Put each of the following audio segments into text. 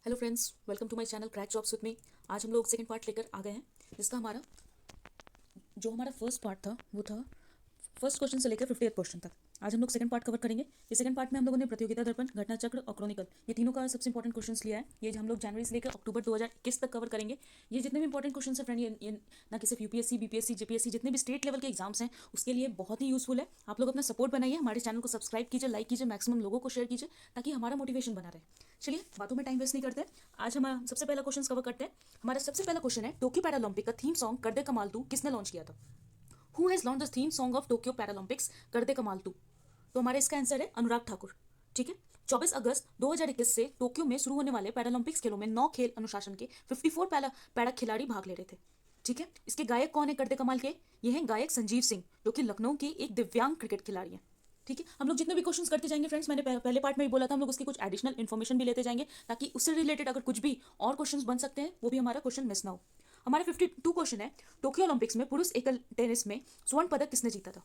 Hello friends, welcome to my channel crack jobs with me. आज हम लोग second part लेकर आ गए हैं, जिसका हमारा फर्स्ट पार्ट था वो था फर्स्ट क्वेश्चन से लेकर 58 क्वेश्चन तक। आज हम लोग सेकंड पार्ट कवर करेंगे। ये सेकंड पार्ट में हम लोगों ने प्रतियोगिता दर्पण, घटना चक्र और क्रॉनिकल, ये तीनों का सबसे इंपॉर्टेंट क्वेश्चंस लिया है। ये हम लोग जनवरी से लेकर अक्टूबर 2021 तक कवर करेंगे। ये जितने भी इंपॉर्टेंट क्वेश्चन है फ्रेंड, ये ना कि सिर्फ यूपीएससी, बीपीएससी, जेपीएससी, जितने भी स्टेट लेवल के एग्जाम्स हैं उसके लिए बहुत ही यूजफुल है। आप लोग अपना सपोर्ट बनाइए, हमारे चैनल को सब्सक्राइब कीजिए, लाइक कीजिए, मैक्सिमम लोगों को शेयर कीजिए ताकि हमारा मोटिवेशन बना रहे। चलिए बातों में टाइम वेस्ट नहीं करते, आज हम सबसे पहला क्वेश्चन कवर करते हैं। हमारा सबसे पहला क्वेश्चन है, टोक्यो पैरालंपिक का थीम सॉन्ग कर दे कमाल तू किसने लॉन्च किया था? Who has launch the theme song of Tokyo Paralympics कर दे कमाल तू? तो हमारा इसका आंसर है अनुराग ठाकुर। ठीक है। 24 अगस्त 2021 से टोक्यो में शुरू होने वाले पैरालंपिक्स खेलों में 9 खेल अनुशासन के 54 पैरा खिलाड़ी भाग ले रहे थे। ठीक है। इसके गायक कौन है कर दे कमाल के? ये हैं गायक संजीव सिंह, जो कि लखनऊ के एक दिव्यांग क्रिकेट खिलाड़ी हैं। ठीक है। हम लोग जितने भी क्वेश्चंस करते जाएंगे फ्रेंड्स, मैंने पहले पार्ट में भी बोला था, हम लोग उसकी कुछ एडिशनल इन्फॉर्मेशन भी लेते जाएंगे ताकि उससे रिलेटेड अगर कुछ भी और क्वेश्चंस बन सकते हैं वो भी हमारा क्वेश्चन मिस ना हो। हमारा 52 क्वेश्चन है, टोक्यो ओलंपिक्स में पुरुष एकल टेनिस में स्वर्ण पदक किसने जीता था?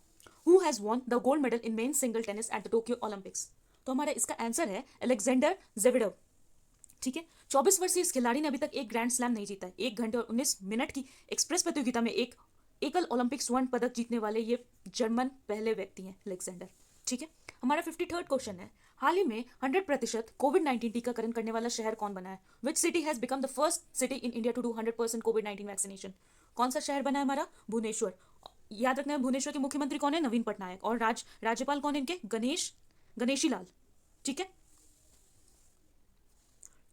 Who has won the gold medal in men single tennis at the Tokyo Olympics? तो हमारा इसका आंसर है अलेक्जेंडर जेविडव। ठीक है। 24 वर्षीय इस खिलाड़ी ने अभी तक एक ग्रैंड स्लैम नहीं जीता है। 1 घंटे और 19 मिनट की एक्सप्रेस प्रतियोगिता में एक एकल ओलंपिक स्वर्ण पदक जीतने वाले ये जर्मन पहले व्यक्ति हैं, अलेक्जेंडर। ठीक है। हमारा 53rd क्वेश्चन है, हाल ही में 100% कोविड-19 टीकाकरण करने वाला शहर कौन बना है? Which city has become the first city in India to do 100% कोविड-19 वैक्सीनेशन? कौन सा शहर बना है हमारा? भुवनेश्वर। याद रखना है, भुवनेश्वर के मुख्यमंत्री कौन है? नवीन पटनायक। और राज्यपाल कौन है इनके? गणेशी लाल। ठीक है।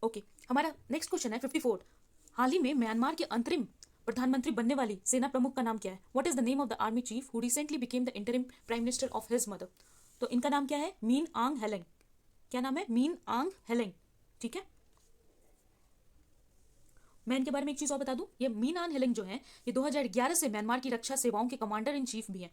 ओके। हमारा नेक्स्ट क्वेश्चन है 54, हाल ही में म्यांमार के अंतरिम प्रधानमंत्री बनने वाली सेना प्रमुख का नाम क्या है? What is the name of the army chief who recently became the interim prime minister of his mother? तो इनका नाम क्या है? मीन आंग हेलेंग। क्या नाम है? मीन आंग हेलेंग। ठीक है। मैं इनके बारे में एक चीज और बता दूं, ये मीन आंग हेलेंग जो है, ये 2011 से म्यांमार की रक्षा सेवाओं के कमांडर इन चीफ भी हैं।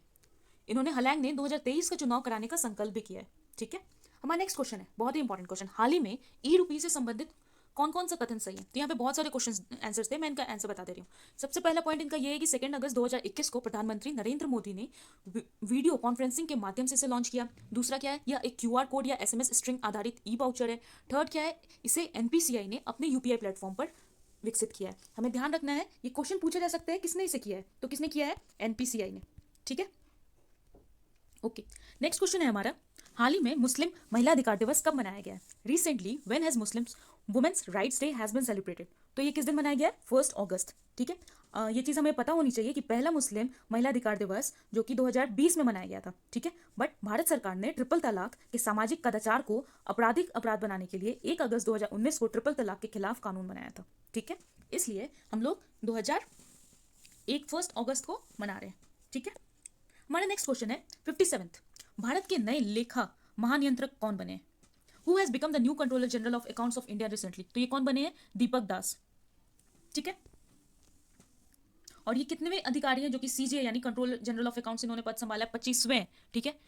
इन्होंने हलैंग ने 2023 का चुनाव कराने का संकल्प भी किया है। ठीक है। हमारा नेक्स्ट क्वेश्चन है, बहुत ही इंपॉर्टेंट क्वेश्चन, हाल ही में ई रूपी से संबंधित कौन कौन सा कथन सही है? तो यहाँ पे बहुत सारे क्वेश्चन आंसर्स थे, मैं इनका आंसर बता दे रही हूँ। सबसे पहला पॉइंट इनका ये है कि 2 अगस्त 2021 को प्रधानमंत्री नरेंद्र मोदी ने वीडियो कॉन्फ्रेंसिंग के माध्यम से इसे लॉन्च किया। दूसरा क्या है? यह एक क्यूआर कोड या एसएमएस स्ट्रिंग आधारित ई वाउचर है। थर्ड क्या है? इसे एनपीसीआई ने अपने यूपीआई प्लेटफॉर्म पर विकसित किया है। हमें ध्यान रखना है, ये क्वेश्चन पूछा जा सकता है किसने इसे किया है, तो किसने किया है? एनपीसीआई ने। ठीक है। ओके। नेक्स्ट क्वेश्चन है हमारा, हाल ही में मुस्लिम महिला अधिकार दिवस कब मनाया गया है? Recently when has Muslim women's rights day has been celebrated? तो ये किस दिन मनाया गया है? 1 अगस्त। ठीक है। ये चीज़ हमें पता होनी चाहिए कि पहला मुस्लिम महिला अधिकार दिवस जो कि 2020 में मनाया गया था। ठीक है। बट भारत सरकार ने ट्रिपल तलाक के सामाजिक कदाचार को आपराधिक अपराध बनाने के लिए 1 अगस्त 2019 को ट्रिपल तलाक के खिलाफ कानून बनाया था। ठीक है। इसलिए हम लोग 1 अगस्त को मना रहे हैं। ठीक है। हमारा नेक्स्ट क्वेश्चन है 57th, भारत के नए लेखा महानियंत्रक कौन बने? Who has become the new controller general of accounts of India recently? तो ये कौन बने हैं? दीपक दास। ठीक है। और ये कितने अधिकारी हैं जो कि सीजे यानी कंट्रोलर जनरल ऑफ अकाउंट्स इन्होंने पद संभाला है? 25वें। ठीक है।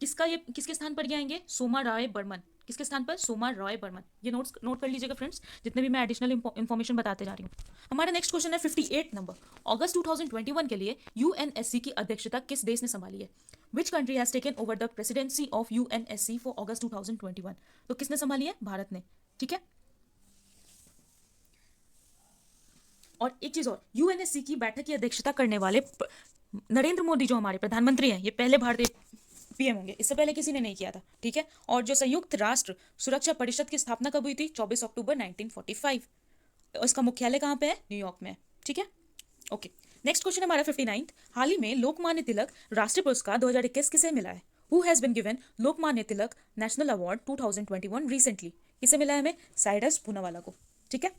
ये किसके स्थान पर ये आएंगे? सोमा राय बर्मन। किसके स्थान पर? सोमा रॉय बर्मन। ये नोट कर लीजिएगा फ्रेंड्स, जितने भी मैं एडिशनल इन्फॉर्मेशन बताते जा रही हूँ। हमारा नेक्स्ट क्वेश्चन है 58 नंबर, अगस्त 2021 के लिए यूएनएससी की अध्यक्षता किस देश ने संभाली है? Which country has taken over the presidency of UNSC for August 2021? तो किसने संभाली है? भारत ने। ठीक है। और एक चीज और, यूएनएससी की बैठक की अध्यक्षता करने वाले नरेंद्र मोदी जो हमारे प्रधानमंत्री हैं, ये पहले भारतीय पीएम होंगे, इससे पहले किसी ने नहीं किया था। ठीक है। और जो संयुक्त राष्ट्र सुरक्षा परिषद की स्थापना कब हुई थी? 24 अक्टूबर 1945। उसका मुख्यालय कहाँ पे है? न्यूयॉर्क में। ठीक है। ओके। नेक्स्ट क्वेश्चन हमारा 59, हाल ही में लोकमान्य तिलक राष्ट्रीय पुरस्कार 2021 किसे मिला है? Who has been given Lokmanya Tilak national award 2021 recently? किसे मिला है हमें? साइरस पूनावाला को। ठीक है।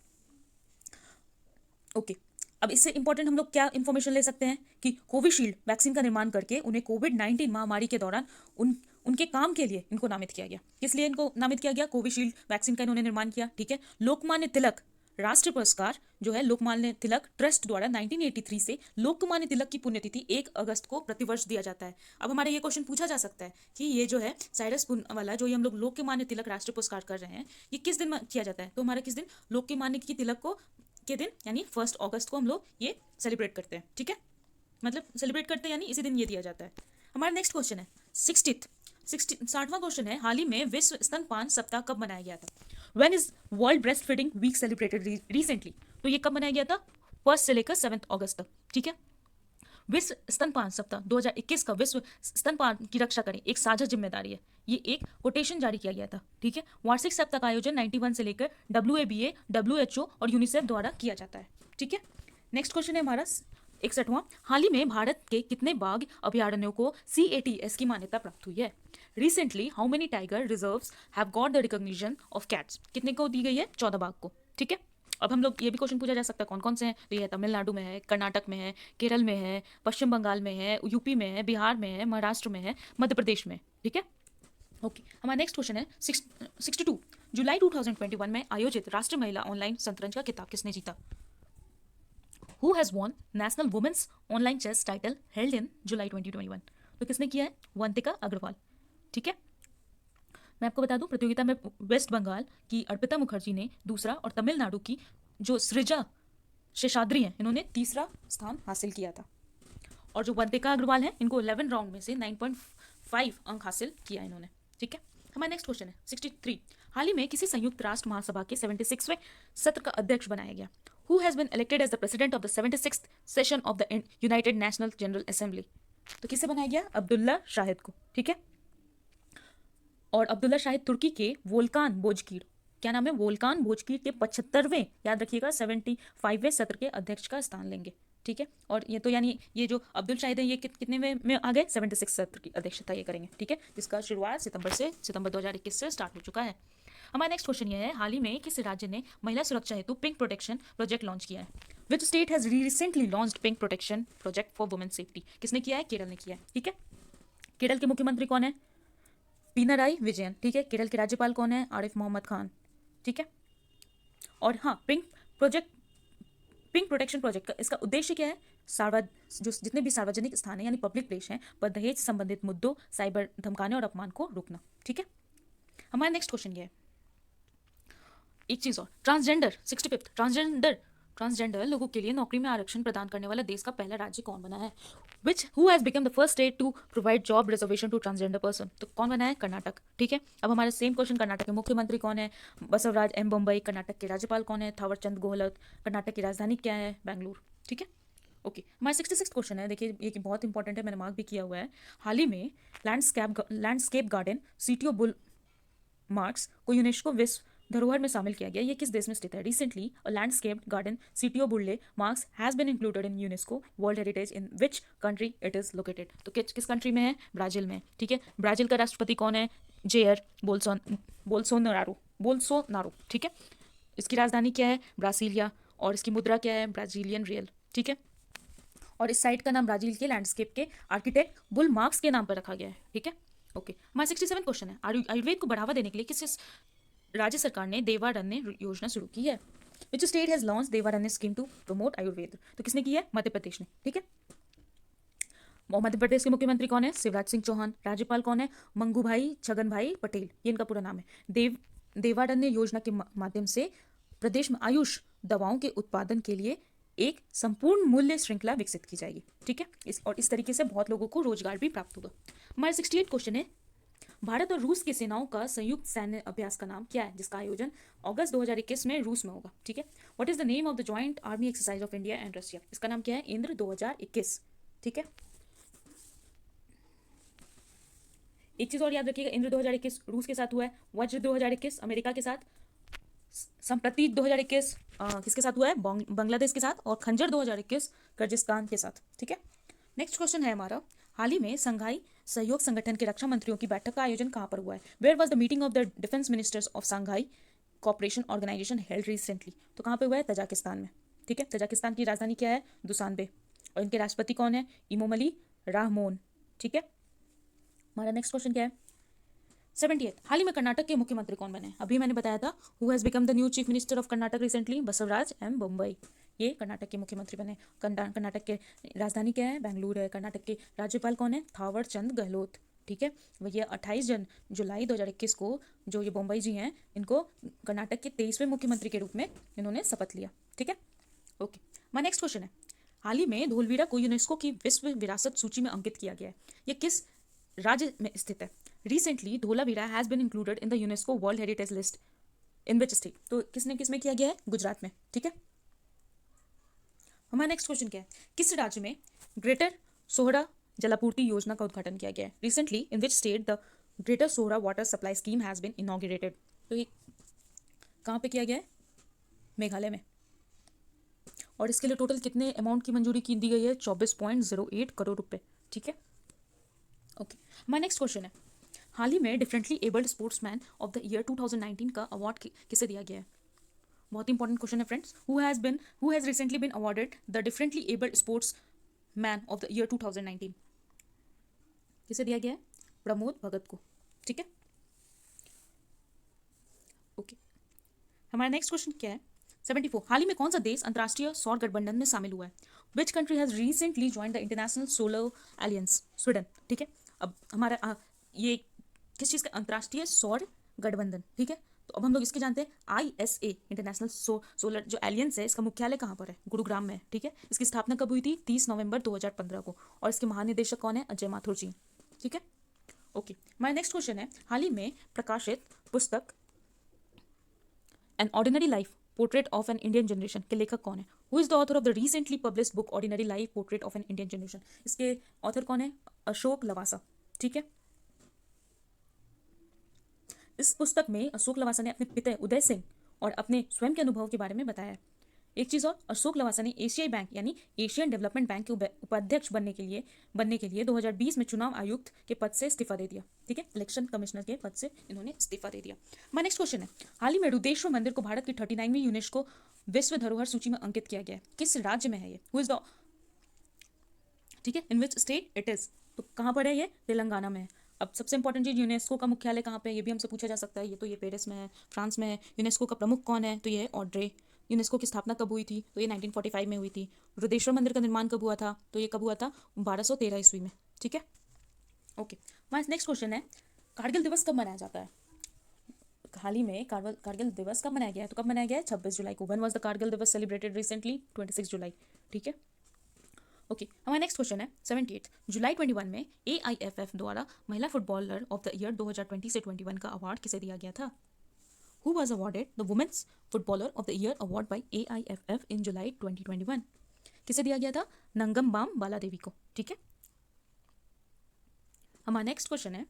ओके। अब इससे इंपॉर्टेंट हम लोग क्या इन्फॉर्मेशन ले सकते हैं कि कोविशील्ड वैक्सीन का निर्माण करके उन्हें कोविड-19 महामारी के दौरान उनके काम के लिए इनको नामित किया गया। किस लिए इनको नामित किया गया? कोविशील्ड वैक्सीन का इन्होंने निर्माण किया। ठीक है। लोकमान्य तिलक राष्ट्रीय पुरस्कार जो है लोकमान्य तिलक ट्रस्ट द्वारा 1983 से लोकमान्य तिलक की पुण्यतिथि 1 अगस्त को प्रतिवर्ष दिया जाता है। अब हमारे ये क्वेश्चन पूछा जा सकता है कि ये जो है साइरस पूनावाला जो ये हम लोग लोकमान्य तिलक राष्ट्रीय पुरस्कार कर रहे हैं, ये किस दिन किया जाता है? तो हमारा किस दिन? लोकमान्य की तिलक को के दिन यानी 1 अगस्त को हम लोग ये सेलिब्रेट करते हैं। ठीक है। मतलब सेलिब्रेट करते हैं यानी इसी दिन ये दिया जाता है। हमारा नेक्स्ट क्वेश्चन है 60वां क्वेश्चन है, हाल ही में विश्व स्तनपान सप्ताह कब मनाया गया था? When is world breast feeding week celebrated recently? तो ये कब मनाया गया था? 1 से लेकर 7 अगस्त तक, ठीक है। विश्व स्तनपान सप्ताह 2021 का विश्व स्तनपान की रक्षा करें एक साझा जिम्मेदारी है, ये एक कोटेशन जारी किया गया था, ठीक है। वार्षिक सप्ताह का आयोजन 91 से लेकर WABA, WHO और यूनिसेफ द्वारा किया जाता है, ठीक है। नेक्स्ट क्वेश्चन है हमारा 61वां, हाल ही में भारत के कितने बाघ अभयारण्यों को CATS की मान्यता प्राप्त हुई है? Recently how many tiger reserves have got the recognition of cats? कितने को दी गई है? 14 बाघ को, ठीक है। अब हम लोग ये भी क्वेश्चन पूछा जा सकता है कौन कौन से हैं, तो ये तमिलनाडु में है, कर्नाटक में है, केरल में है, पश्चिम बंगाल में है, यूपी में है, बिहार में है, महाराष्ट्र में है, मध्य प्रदेश में, ठीक है। ओके, हमारा नेक्स्ट क्वेश्चन है 62, जुलाई 2021 में आयोजित राष्ट्रीय महिला ऑनलाइन शतरंज का खिताब किसने जीता? Who has won national women's online chess title held in July 2021? तो किसने किया है? वंतिका अग्रवाल, ठीक है। मैं आपको बता दूं प्रतियोगिता में वेस्ट बंगाल की अर्पिता मुखर्जी ने दूसरा और तमिलनाडु की जो सृजा शेषाद्री हैं इन्होंने तीसरा स्थान हासिल किया था। और जो वंतिका अग्रवाल हैं इनको 11 राउंड में से 9.5 अंक हासिल किया इन्होंने, ठीक है। हमारा नेक्स्ट क्वेश्चन है 63, हाल ही में किसी संयुक्त राष्ट्र महासभा के 76वें सत्र का अध्यक्ष बनाया गया? Who has been elected as the president of the 76th session of the United National General Assembly? तो किससे बनाया गया? अब्दुल्ला शाहिद को, ठीक है। और अब्दुल्ला शाहिद तुर्की के वोल्कान बोजकीर, क्या नाम है? वोल्कान बोजकीर के 75वें, याद रखिएगा 75वें सत्र के अध्यक्ष का स्थान लेंगे, ठीक है। और ये तो यानी ये जो अब्दुल शाहिद है ये कितने में आ गए? 76 सत्र की अध्यक्षता ये करेंगे, ठीक है, जिसका शुरुआत सितंबर 2021 से स्टार्ट हो चुका है। हमारा नेक्स्ट क्वेश्चन ये है, हाल ही में किस राज्य ने महिला सुरक्षा हेतु पिंक प्रोटेक्शन प्रोजेक्ट लॉन्च किया है? Which state has recently launched pink protection project for women safety? किसने किया है? केरल ने किया है, ठीक है। केरल के मुख्यमंत्री कौन है? पिनाराई विजयन, ठीक है। केरल के राज्यपाल कौन है? आरिफ मोहम्मद खान, ठीक है। और हाँ, पिंक प्रोटेक्शन प्रोजेक्ट का इसका उद्देश्य क्या है? जो जितने भी सार्वजनिक स्थान है यानी पब्लिक प्लेस हैं पर दहेज संबंधित मुद्दों, साइबर धमकाने और अपमान को रोकना, ठीक है। हमारा नेक्स्ट क्वेश्चन ये है, एक चीज और, ट्रांसजेंडर 65 ट्रांसजेंडर लोगों के लिए नौकरी में आरक्षण प्रदान करने वाला देश का पहला राज्य कौन बना है? Who has become the first state to provide job reservation to transgender person? तो कौन बना है? कर्नाटक, ठीक है। अब हमारा सेम क्वेश्चन, कर्नाटक के मुख्यमंत्री कौन है? बसवराज एम बोम्मई। कर्नाटक के राज्यपाल कौन है? थावरचंद गहलोत। कर्नाटक की राजधानी क्या है? बेंगलुरु, ठीक है। ओके, हमारा 66 क्वेश्चन है, देखिए ये बहुत इंपॉर्टेंट है, मैंने मार्क भी किया हुआ है। हाल ही में landscape garden CTO bull marks को यूनेस्को विश्व धरोहर में शामिल किया गया, ये किस देश में स्थित है? Recently a landscape garden Sitio Burle Marx has been included in UNESCO world heritage in which country it is located? तो किस कंट्री में है? ब्राजील में, ठीक है। ब्राजील का राष्ट्रपति कौन है? जेयर बोल्सोनारो, ठीक है। इसकी राजधानी क्या है? ब्रासीलिया। और इसकी मुद्रा क्या है? ब्राजीलियन रियल, ठीक है। और इस साइट का नाम ब्राजील के लैंडस्केप के आर्किटेक्ट बुल मार्क्स के नाम पर रखा गया है, ठीक है। ओके, हमारा 67 क्वेश्चन है, आयुर्वेद को बढ़ावा देने के लिए किस राज्य सरकार ने देवारण्य योजना शुरू की है? Which state has launch Devaranya scheme to promote Ayurveda? तो किसने की है? मध्य प्रदेश ने, ठीक है। मध्य प्रदेश के मुख्यमंत्री कौन है? शिवराज सिंह चौहान। राज्यपाल कौन है? मंगूभाई छगन भाई पटेल, ये इनका पूरा नाम है। देवारण्य योजना के माध्यम से प्रदेश में आयुष दवाओं के उत्पादन के लिए एक संपूर्ण मूल्य श्रृंखला विकसित की जाएगी, ठीक है। इस तरीके से बहुत लोगों को रोजगार भी प्राप्त होगा। हमारा 68 क्वेश्चन है, भारत और रूस की सेनाओं का संयुक्त सैन्य अभ्यास का नाम क्या है, जिसका आयोजन अगस्त 2021 में रूस में होगा, ठीक है। What is the name of the joint army exercise of India and Russia? इसका नाम क्या है? इंद्र 2021, ठीक है। एक चीज और याद रखिएगा, इंद्र 2021 रूस के साथ हुआ है, वज्र 2021 अमेरिका के साथ, संप्रति 2021 किसके साथ हुआ है? बांग्लादेश के साथ, और खंजर 2021 किर्गिस्तान के साथ, ठीक है। नेक्स्ट क्वेश्चन है हमारा, हाल ही में संघाई सहयोग संगठन के रक्षा मंत्रियों की बैठक का आयोजन कहाँ पर हुआ है? Where was the meeting of the defence ministers of Shanghai Cooperation Organisation held recently? तो कहाँ पे हुआ है? तजाकिस्तान में, ठीक है। तजाकिस्तान की राजधानी क्या है? दुशानबे। और इनके राष्ट्रपति कौन है? इमोमली राहमोन, ठीक है। हमारा नेक्स्ट क्वेश्चन क्या है? 78, हाल ही में कर्नाटक के मुख्यमंत्री कौन बने? अभी मैंने बताया था, who has become the new chief minister of Karnataka recently? Basavaraj M Bommai, ये कर्नाटक के मुख्यमंत्री बने। कर्नाटक के राजधानी क्या है? बेंगलुरु है। कर्नाटक के राज्यपाल कौन है? थावर चंद गहलोत, ठीक है। ये 28 जुलाई 2021 को जो ये बोम्मई जी हैं, इनको कर्नाटक के 23वें मुख्यमंत्री के रूप में इन्होंने शपथ लिया, ठीक है। ओके, माय नेक्स्ट क्वेश्चन है, हाल ही में धोलवीरा को यूनेस्को की विश्व विरासत सूची में अंकित किया गया है, ये किस राज्य में स्थित है? Recently Dholavira has been included in the UNESCO world heritage list in which state, तो किसमें किया गया है, गुजरात में, ठीक है। हमारा नेक्स्ट क्वेश्चन क्या है, किस राज्य में ग्रेटर सोहरा जलापूर्ति योजना का उद्घाटन किया गया है, recently in which state the greater Sohra water supply scheme has been inaugurated, तो ये कहाँ पे किया गया है, मेघालय में। और इसके लिए टोटल कितने अमाउंट की मंजूरी की दी गई है, 24.08 करोड़ रुपए, ठीक है। ओके, हमारा नेक्स्ट क्वेश्चन है, हाल ही में differently abled sportsman of the year 2019 का अवार्ड किसे दिया गया है, बहुत इंपॉर्टेंट क्वेश्चन है friends. Who has recently been awarded the differently abled sports man of the year 2019, किसे दिया गया है, प्रमोद भगत को, ठीक है। ओके, हमारा नेक्स्ट क्वेश्चन क्या है, 74, हाल ही में कौन सा देश अंतर्राष्ट्रीय सौर गठबंधन में शामिल हुआ है, which country has recently joined the international solar aliens, Sweden, ठीक है। अब हमारा ये किस चीज़ का, अंतर्राष्ट्रीय सौर गठबंधन, ठीक है। तो अब हम लोग इसके जानते हैं, ISA इंटरनेशनल सोलर जो एलियंस है, इसका मुख्यालय कहाँ पर है, गुरुग्राम में है, ठीक है। इसकी स्थापना कब हुई थी, 30 नवंबर 2015 को, और इसके महानिदेशक कौन है, अजय माथुर जी, ठीक है। ओके, हमारा नेक्स्ट क्वेश्चन है, हाल ही में प्रकाशित पुस्तक an ordinary life portrait of an Indian generation के लेखक कौन है, who is the author of the recently published book ordinary life portrait of an Indian generation, इसके ऑथर कौन है, अशोक लवासा, ठीक है। इस पुस्तक में अशोक लवासा ने अपने पिता उदय सिंह और अपने स्वयं के अनुभव के बारे में बताया है। एक चीज़ और, अशोक लवासा ने एशियाई बैंक यानी एशियन डेवलपमेंट बैंक के उपाध्यक्ष बनने के लिए 2020 में चुनाव आयुक्त के पद से इस्तीफा दे दिया, ठीक है। इलेक्शन कमिश्नर के पद से इन्होंने इस्तीफा दे दिया। हमारा नेक्स्ट क्वेश्चन है, हाल ही में रुद्रेश्वर मंदिर को भारत की 39वीं यूनेस्को विश्व धरोहर सूची में अंकित किया गया है, किस राज्य में है ये, हु इज द, ठीक है, इन विच स्टेट इट इज, तो कहाँ पर है ये, तेलंगाना में है। अब सबसे इंपॉर्टेंट चीज, यूनेस्को का मुख्यालय कहाँ पे है, ये भी हमसे पूछा जा सकता है, ये तो ये पेरिस में है, फ्रांस में है। यूनेस्को का प्रमुख कौन है, तो ये है ऑड्रे। यूनेस्को की स्थापना कब हुई थी, तो ये 1945 में हुई थी। रुद्रेश्वर मंदिर का निर्माण कब हुआ था, तो ये कब हुआ था, 1213 ईस्वी में, ठीक है। ओके, हमारा नेक्स्ट क्वेश्चन है, कारगिल दिवस कब मनाया जाता है, हाल ही में कारगिल दिवस कब मनाया गया है, तो कब मनाया गया है, 26 जुलाई को। वन वॉज द कारगिल दिवस सेलिब्रेटेड रिसेंटली, 26 जुलाई, ठीक है। ओके, हमारा नेक्स्ट क्वेश्चन है, 78, जुलाई 21 में AIFF द्वारा महिला फुटबॉलर ऑफ द ईयर 2020 से 21 का अवार्ड किसे दिया गया था, who was awarded the women's footballer of the year award by AIFF in July 2021, किसे दिया गया था, नंगमबाम बाला देवी को, ठीक है। हमारा नेक्स्ट क्वेश्चन है,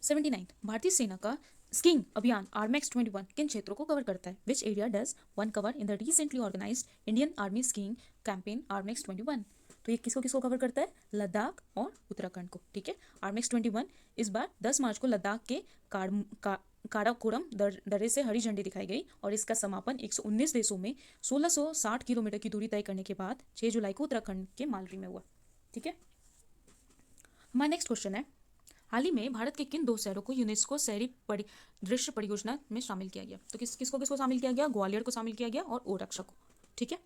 79, भारतीय सेना का स्कीइंग अभियान आर्मेक्स 21 किन क्षेत्रों को कवर करता है, which area does one cover in the recently organised Indian army skiing campaign Armex 21, तो ये किसको कवर करता है, लद्दाख और उत्तराखंड को, ठीक है। आर्मेक्स 21 इस बार 10 मार्च को लद्दाख के काराकोरम दर्रे से हरी झंडी दिखाई गई, और इसका समापन 119 देशों में 1660 किलोमीटर की दूरी तय करने के बाद 6 जुलाई को उत्तराखंड के मालरी में हुआ, ठीक है। हमारा नेक्स्ट क्वेश्चन है, हाल ही में भारत के किन 2 शहरों को यूनेस्को शहरी दृश्य परियोजना में शामिल किया गया, तो किसको शामिल किया गया, ग्वालियर को शामिल किया गया और ओरछा को, ठीक है।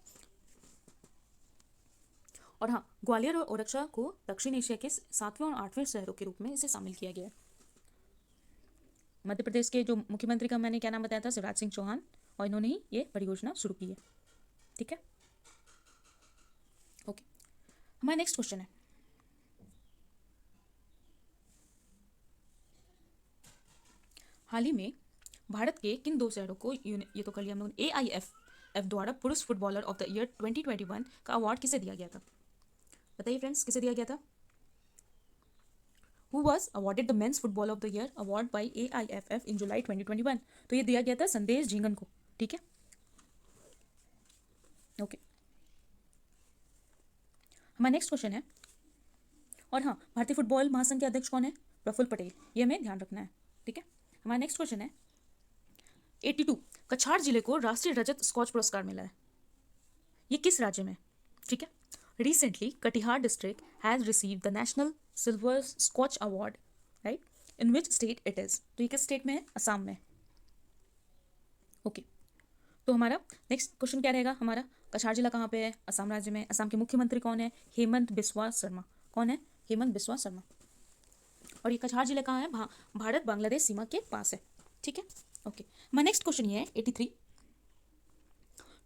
और हाँ, ग्वालियर और ओरछा को दक्षिण एशिया के 7वें और 8वें शहरों के रूप में इसे शामिल किया गया है। मध्य प्रदेश के जो मुख्यमंत्री का मैंने क्या नाम बताया था, शिवराज सिंह चौहान, और इन्होंने ही ये परियोजना शुरू की है, ठीक है। ओके, हमारा नेक्स्ट क्वेश्चन है, हाल ही में भारत के किन 2 शहरों को, ये तो कर लिया हम लोग, AIFF द्वारा पुरुष फुटबॉलर ऑफ द ईयर 2021 का अवार्ड किसे दिया गया था, बताइए फ्रेंड्स, किसे दिया गया था, who was awarded the mains football of the year award by AIFF in July 2021, तो ये दिया गया था संदेश झिंगन को, ठीक है। ओके, हमारा नेक्स्ट क्वेश्चन है, और हाँ, भारतीय फुटबॉल महासंघ के अध्यक्ष कौन है, प्रफुल्ल पटेल, ये हमें ध्यान रखना है, ठीक है। हमारा नेक्स्ट क्वेश्चन है, 82, कछार जिले को राष्ट्रीय रजत स्कॉच पुरस्कार मिला है, ये किस राज्य में, ठीक है। Recently Katihar district has received the national silver Skoch award, right, in which state it is, तो ये किस स्टेट में है, असम में, ओके। तो हमारा नेक्स्ट क्वेश्चन क्या रहेगा, हमारा कछार जिला कहाँ पे है, असम राज्य में। असम के मुख्यमंत्री कौन है, हेमंत बिस्वा शर्मा, कौन है, हेमंत बिस्वा शर्मा। और ये कछार जिला कहाँ है, भारत बांग्लादेश सीमा के पास है, ठीक है। ओके, हमारा नेक्स्ट क्वेश्चन ये है 83,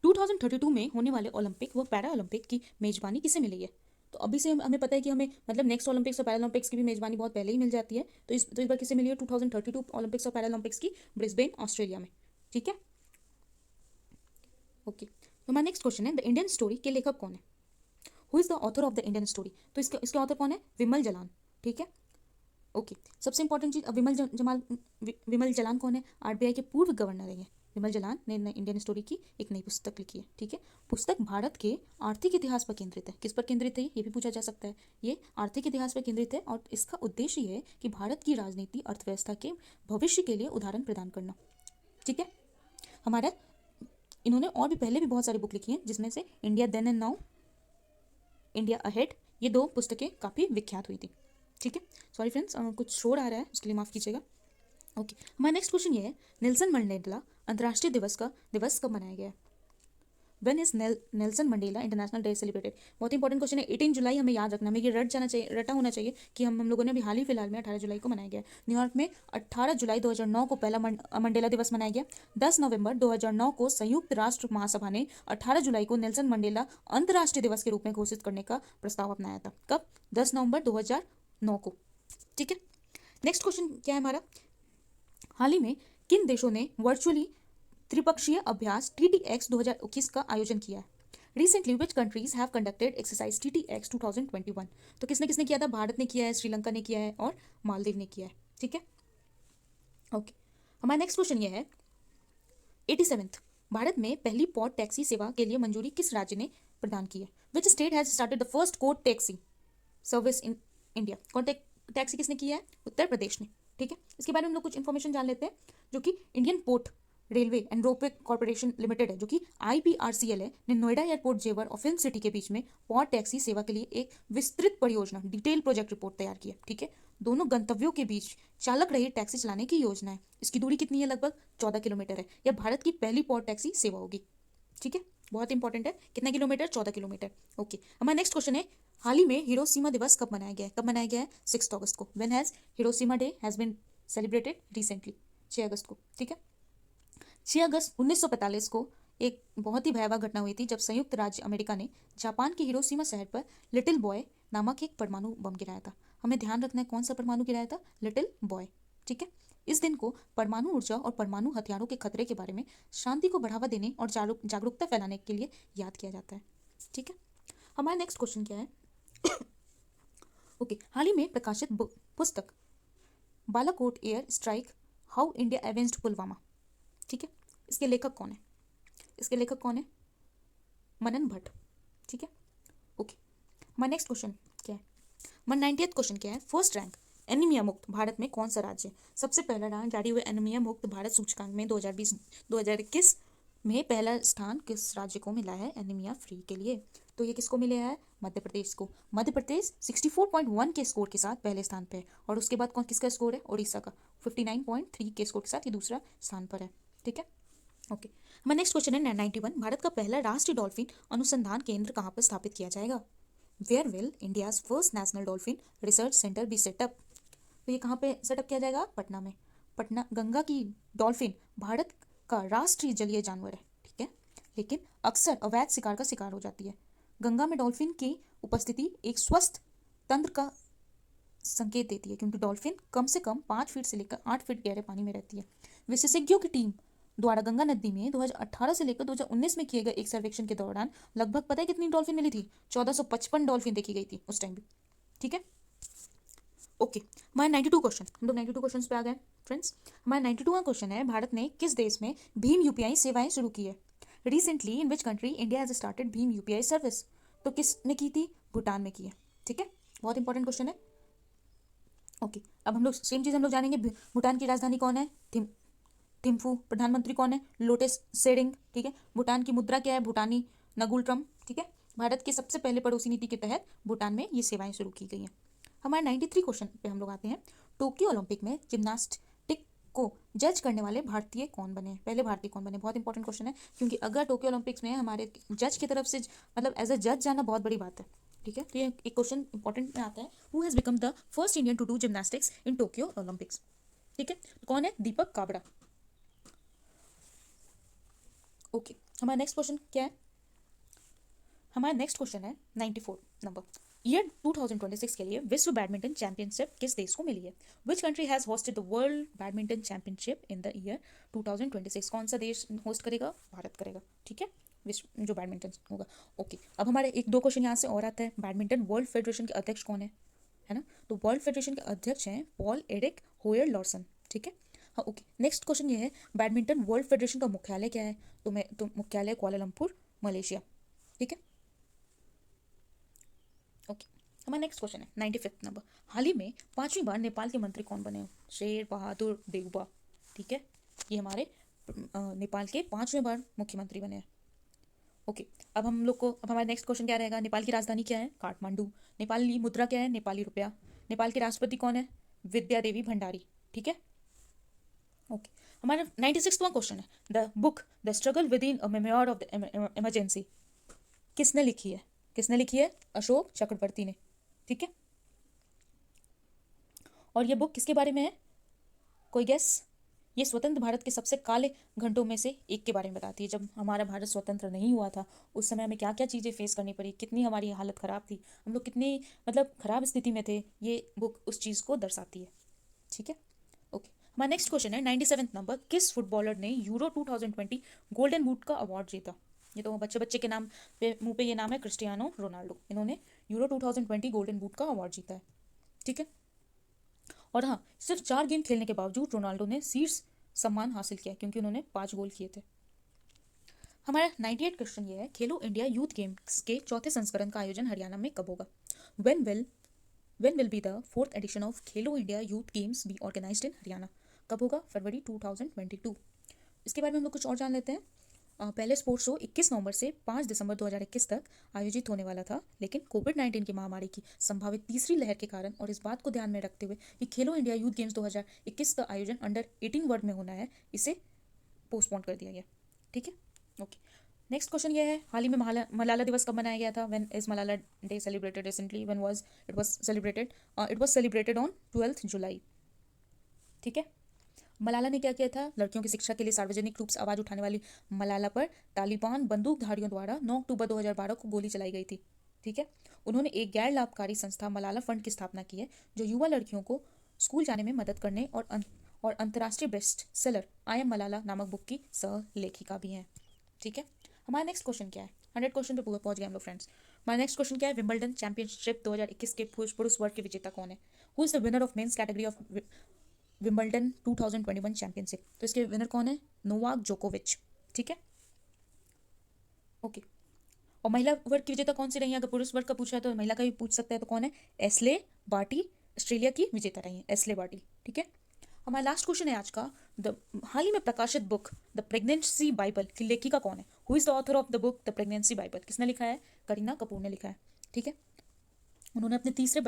2032 में होने वाले ओलंपिक व पैरा ओलंपिक की मेजबानी किसे मिली है, तो अभी से हमें पता है कि हमें मतलब नेक्स्ट ओलंपिक्स और पैरा ओलंपिक्स की भी मेजबानी बहुत पहले ही मिल जाती है, तो इस बार किसे मिली है 2032 ओलंपिक्स और पैरा ओलंपिक्स की, ब्रिस्बेन ऑस्ट्रेलिया में, ठीक है। ओके, तो हमारा नेक्स्ट क्वेश्चन है द इंडियन स्टोरी के लेखक कौन है? Who is the author of the Indian story? तो इसके ऑथर कौन है? विमल जलान। ठीक है, ओके। सबसे इंपॉर्टेंट चीज, अब विमल जलान कौन है? आरबीआई के पूर्व गवर्नर है ये। विमल जलान ने इंडियन स्टोरी की एक नई पुस्तक लिखी है। ठीक है, पुस्तक भारत के आर्थिक इतिहास पर केंद्रित है। किस पर केंद्रित है ये भी पूछा जा सकता है। ये आर्थिक इतिहास पर केंद्रित है और इसका उद्देश्य ये है कि भारत की राजनीति अर्थव्यवस्था के भविष्य के लिए उदाहरण प्रदान करना। ठीक है, हमारा इन्होंने और भी पहले भी बहुत सारी बुक लिखी हैं, जिसमें से India then and now, India ahead, ये 2 पुस्तकें काफ़ी विख्यात हुई थी। ठीक है, सॉरी फ्रेंड्स, कुछ शोर आ रहा है, उसके लिए माफ़ कीजिएगा। ओके, हमारा नेक्स्ट क्वेश्चन ये है नेल्सन मंडेला अंतर्राष्ट्रीय दिवस कब मनाया गया है? When is Nelson Mandela international day celebrated? बहुत इंपॉर्टेंट क्वेश्चन है। 18 जुलाई हमें याद रखना, हमें ये रटा होना चाहिए कि हम लोगों ने अभी हाल ही फिलहाल में 18 जुलाई को मनाया गया। न्यूयॉर्क में 18 जुलाई 2009 को पहला मंडेला दिवस मनाया गया। 10 नवंबर 2009 को संयुक्त राष्ट्र महासभा ने 18 जुलाई को नेल्सन मंडेला अंतर्राष्ट्रीय दिवस के रूप में घोषित करने का प्रस्ताव अपनाया था। कब? 10 नवंबर 2009 को। ठीक है, नेक्स्ट क्वेश्चन क्या है हमारा? हाल ही में किन देशों ने वर्चुअली त्रिपक्षीय अभ्यास TTX 2021 का आयोजन किया है? Recently which countries have conducted exercise TTX 2021? तो किसने किसने किया था? भारत ने किया है, श्रीलंका ने किया है और मालदीव ने किया है। ठीक है, ओके। हमारा नेक्स्ट क्वेश्चन ये है 87th, भारत में पहली पॉड टैक्सी सेवा के लिए मंजूरी किस राज्य ने प्रदान की है? Which state has started the first code taxi service in India? कौन टैक्सी किसने किया है? उत्तर प्रदेश ने। ठीक है, इसके बारे में हम लोग कुछ इन्फॉर्मेशन जान लेते हैं, जो कि Indian port railway and ropeway corporation limited है, जो कि IPRCL है, ने नोएडा एयरपोर्ट, जेवर और फिल्म सिटी के बीच में पॉड टैक्सी सेवा के लिए एक विस्तृत परियोजना डिटेल प्रोजेक्ट रिपोर्ट तैयार की है। ठीक है, दोनों गंतव्यों के बीच चालक रहित टैक्सी चलाने की योजना है। इसकी दूरी कितनी है? लगभग 14 किलोमीटर है। यह भारत की पहली पॉड टैक्सी सेवा होगी। ठीक है, बहुत इंपॉर्टेंट है। कितना किलोमीटर? 14 किलोमीटर। ओके, हमारा नेक्स्ट क्वेश्चन है हाल ही में हिरोशिमा दिवस कब मनाया गया है? कब मनाया गया है? 6 अगस्त को। When has Hiroshima day has been celebrated recently? 6 अगस्त को। ठीक है, 6 अगस्त 1945 को एक बहुत ही भयावह घटना हुई थी, जब संयुक्त राज्य अमेरिका ने जापान के हिरोशिमा शहर पर लिटिल बॉय नामक एक परमाणु बम गिराया था। हमें ध्यान रखना है कौन सा परमाणु गिराया था? Little boy. ठीक है, इस दिन को परमाणु ऊर्जा और परमाणु हथियारों के खतरे के बारे में शांति को बढ़ावा देने और जागरूकता फैलाने के लिए याद किया जाता है। ठीक है, हमारा नेक्स्ट क्वेश्चन क्या है? ओके, हाल ही में प्रकाशित पुस्तक Balakot air strike how India एवेंज्ड Pulwama. ठीक है, इसके लेखक कौन है? इसके लेखक कौन है? मनन भट्ट। ठीक है, ओके। हमारा नेक्स्ट क्वेश्चन क्या है? हमारा 90th क्वेश्चन क्या है? फर्स्ट रैंक एनीमिया मुक्त भारत में कौन सा राज्य है? सबसे पहला रैंक जारी हुए एनीमिया मुक्त भारत सूचकांक में 2020-2021 में पहला स्थान किस राज्य को मिला है एनीमिया फ्री के लिए? तो ये किसको मिला है? मध्य प्रदेश को। मध्य प्रदेश 64.1 के स्कोर के साथ पहले स्थान पे है, और उसके बाद कौन किसका स्कोर है? उड़ीसा का 59.3 के स्कोर के साथ ये दूसरा स्थान पर है। ठीक है, ओके। हमारा नेक्स्ट क्वेश्चन है 91, भारत का पहला राष्ट्रीय डॉल्फिन अनुसंधान केंद्र कहाँ पर स्थापित किया जाएगा? Where will India's first national dolphin research centre be set up? तो ये कहाँ पे सेटअप किया जाएगा? पटना में। पटना, गंगा की डॉल्फिन भारत का राष्ट्रीय जलीय जानवर है। ठीक है, लेकिन अक्सर अवैध शिकार का शिकार हो जाती है। गंगा में डॉल्फिन की उपस्थिति एक स्वस्थ तंत्र का संकेत देती है, क्योंकि डॉल्फिन कम से कम 5 फीट से लेकर 8 फीट गहरे पानी में रहती है। विशेषज्ञों की टीम द्वारा गंगा नदी में 2018 से लेकर 2019 में किए गए एक सर्वेक्षण के दौरान लगभग पता है कितनी डॉल्फिन मिली थी? 1455 डॉल्फिन देखी गई थी उस टाइम भी। ठीक है, ओके। हमारा 92 क्वेश्चन, हम लोग 92 क्वेश्चन पे आ गए फ्रेंड्स। हमारा 92वां क्वेश्चन है भारत ने किस देश में भीम UPI सेवाएं शुरू की है? Recently in which country India has started Bhim UPI service? तो किसने की थी? भूटान में की है। ठीक है, बहुत इंपॉर्टेंट क्वेश्चन है। ओके, अब हम लोग सेम चीज़ हम लोग जानेंगे। भूटान की राजधानी कौन है? थिम्फू। प्रधानमंत्री कौन है? लोटे शेरिंग। ठीक है, भूटान की मुद्रा क्या है? भूटानी नगुल ट्रम। ठीक है, भारत के सबसे पहले पड़ोसी नीति के तहत भूटान में ये सेवाएं शुरू की गई हैं। हमारे 93 क्वेश्चन पे हम लोग आते हैं। टोक्यो ओलंपिक में जिम्नास्टिक को जज करने वाले भारतीय कौन बने? पहले भारतीय कौन बने? बहुत इंपॉर्टेंट क्वेश्चन है, क्योंकि अगर टोक्यो ओलंपिक्स में हमारे जज की तरफ से मतलब एज अ जज जाना बहुत बड़ी बात है। ठीक है, तो ये एक क्वेश्चन इंपॉर्टेंट में आता है। Who has become the first Indian to do gymnastics in Tokyo Olympics? ठीक है, कौन है? दीपक काबरा। ओके, हमारा नेक्स्ट क्वेश्चन क्या है? हमारा नेक्स्ट क्वेश्चन है 94 नंबर। ईयर 2026 के लिए विश्व बैडमिंटन चैंपियनशिप किस देश को मिली है? Which country has hosted the world badminton championship in the year 2026? कौन सा देश होस्ट करेगा? भारत करेगा। ठीक है, विश्व जो बैडमिंटन होगा। ओके, अब हमारे एक दो क्वेश्चन यहाँ से और आता है। बैडमिंटन वर्ल्ड फेडरेशन के अध्यक्ष कौन है ना? तो वर्ल्ड फेडरेशन के अध्यक्ष हैं पॉल एरिक होयर लॉर्सन। ठीक है, हाँ ओके। नेक्स्ट क्वेश्चन ये है, बैडमिंटन वर्ल्ड फेडरेशन का मुख्यालय क्या है? तो मुख्यालय कुआलालंपुर, मलेशिया। ठीक है, ओके। हमारा नेक्स्ट क्वेश्चन है 95th नंबर, हाल ही में 5वीं बार नेपाल के मंत्री कौन बने हो? शेर बहादुर देउबा। ठीक है, ये हमारे नेपाल के 5वें बार मुख्यमंत्री बने हैं। ओके, अब हमारा नेक्स्ट क्वेश्चन क्या रहेगा? नेपाल की राजधानी क्या है? काठमांडू। नेपाली मुद्रा क्या है? नेपाली रुपया। नेपाल के राष्ट्रपति कौन है? विद्या देवी भंडारी। ठीक है, ओके। हमारा 96वां क्वेश्चन है, the book the struggle with in a memoir of the emergency किसने लिखी है? किसने लिखी है? अशोक चक्रवर्ती ने। ठीक है, और ये बुक किसके बारे में है? कोई गेस? ये स्वतंत्र भारत के सबसे काले घंटों में से एक के बारे में बताती है। जब हमारा भारत स्वतंत्र नहीं हुआ था उस समय हमें क्या क्या चीज़ें फेस करनी पड़ी, कितनी हमारी हालत ख़राब थी, हम लोग कितनी मतलब ख़राब स्थिति में थे, ये बुक उस चीज़ को दर्शाती है। ठीक है, ओके। हमारा नेक्स्ट क्वेश्चन है 97th नंबर, किस फुटबॉलर ने यूरो 2020 गोल्डन बूट का अवार्ड जीता? ये तो बच्चे बच्चे के नाम पे मुंह पे ये नाम है, क्रिस्टियानो रोनाल्डो। इन्होंने यूरो 2020 गोल्डन बूट का अवार्ड जीता है। ठीक है, और हाँ, सिर्फ 4 गेम खेलने के बावजूद रोनाल्डो ने शीर्ष सम्मान हासिल किया क्योंकि उन्होंने 5 गोल किए थे। हमारा 98 क्वेश्चन ये है, खेलो इंडिया यूथ गेम्स के चौथे संस्करण का आयोजन हरियाणा में कब होगा? When will be the 4th edition of Khelo India youth games be organised in Haryana? कब होगा? फरवरी 2022। इसके बारे में हम लोग कुछ और जान लेते हैं। पहले स्पोर्ट्स शो 21 नवंबर से 5 दिसंबर 2021 तक आयोजित होने वाला था, लेकिन कोविड-19 की महामारी की संभावित तीसरी लहर के कारण और इस बात को ध्यान में रखते हुए कि खेलो इंडिया यूथ गेम्स 2021 का आयोजन अंडर 18 वर्ग में होना है, इसे पोस्टपोन कर दिया गया। ठीक है, ओके। नेक्स्ट क्वेश्चन ये है, हाल ही में मलाला दिवस कब मनाया गया था? When is Malala day celebrated recently? When was it was celebrated? It was celebrated on 12th जुलाई। ठीक है, मलाला ने क्या किया था? लड़कियों की शिक्षा के लिए सार्वजनिक रूप से आवाज उठाने वाली मलाला पर तालिबान बंदूकधारियों द्वारा 9 अक्टूबर 2012 को गोली चलाई गई थी। ठीक है, उन्होंने एक गैर लाभकारी संस्था मलाला फंड की स्थापना की है, जो युवा लड़कियों को स्कूल जाने में मदद करने और अंतर्राष्ट्रीय best seller I am Malala नामक बुक की सह लेखिका भी हैं। ठीक है, हमारा नेक्स्ट क्वेश्चन क्या है? 100 क्वेश्चन पे पहुंच गए हम लोग फ्रेंड्स। हमारा नेक्स्ट क्वेश्चन क्या है? विंबलडन चैंपियनशिप 2021 के पुरुष वर्ग के विजेता कौन है? Who is the winner of men's category of Wimbledon 2021 championship? तो इसके विनर कौन है? नोवाक जोकोविच। ठीक है, ओके। और महिला वर्ग की विजेता कौन सी रही है? अगर पुरुष वर्ग का पूछा है तो महिला का भी पूछ सकता है, तो कौन है? एस्ले बार्टी, ऑस्ट्रेलिया की विजेता रही है एस्ले बार्टी। ठीक है, हमारा लास्ट क्वेश्चन है आज का, हाल ही में प्रकाशित बुक द प्रेगनेंसी बाइबल की लेखिका कौन है? Who is the author of the book the pregnancy Bible? किसने लिखा है? करीना कपूर ने लिखा है। ठीक है, उन्होंने अपना तीसरा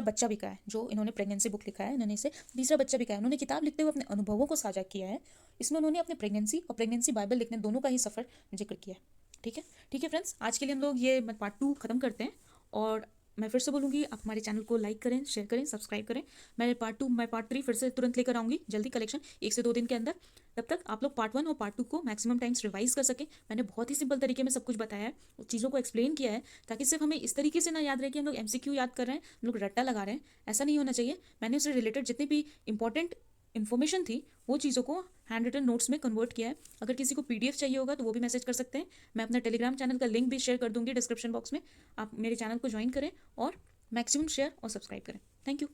बच्चा भी कहा है, जो इन्होंने प्रेगनेंसी बुक लिखा है, इन्होंने इसे तीसरा बच्चा भी कहा है। उन्होंने किताब लिखते हुए अपने अनुभवों को साझा किया है। इसमें उन्होंने अपने प्रेगनेंसी और प्रेगनेंसी बाइबल लिखने दोनों का ही सफ़र जिक्र किया है। ठीक है फ्रेंड्स, आज के लिए हम लोग ये पार्ट 2 खत्म करते हैं, और मैं फिर से बोलूँगी, आप हमारे चैनल को लाइक करें, शेयर करें, सब्सक्राइब करें। मैं पार्ट 3 फिर से तुरंत लेकर आऊँगी, जल्दी कलेक्शन 1 से 2 दिन के अंदर। तब तक आप लोग पार्ट 1 और पार्ट 2 को मैक्सिमम टाइम्स रिवाइज कर सकें। मैंने बहुत ही सिंपल तरीके में सब कुछ बताया है, चीज़ों को एक्सप्लेन किया है, ताकि सिर्फ हमें इस तरीके से ना याद रहे कि हम लोग MCQ याद कर रहे हैं, हम लोग रट्टा लगा रहे हैं। ऐसा नहीं होना चाहिए। मैंने उससे रिलेटेड जितनी भी इंपॉर्टेंट इन्फॉर्मेशन थी वो चीज़ों को हैंड रिटन नोट्स में कन्वर्ट किया है। अगर किसी को PDF चाहिए होगा तो वो भी मैसेज कर सकते हैं। मैं अपना टेलीग्राम चैनल का लिंक भी शेयर कर दूंगी डिस्क्रिप्शन बॉक्स में। आप मेरे चैनल को ज्वाइन करें और मैक्सिमम शेयर और सब्सक्राइब करें। Thank you.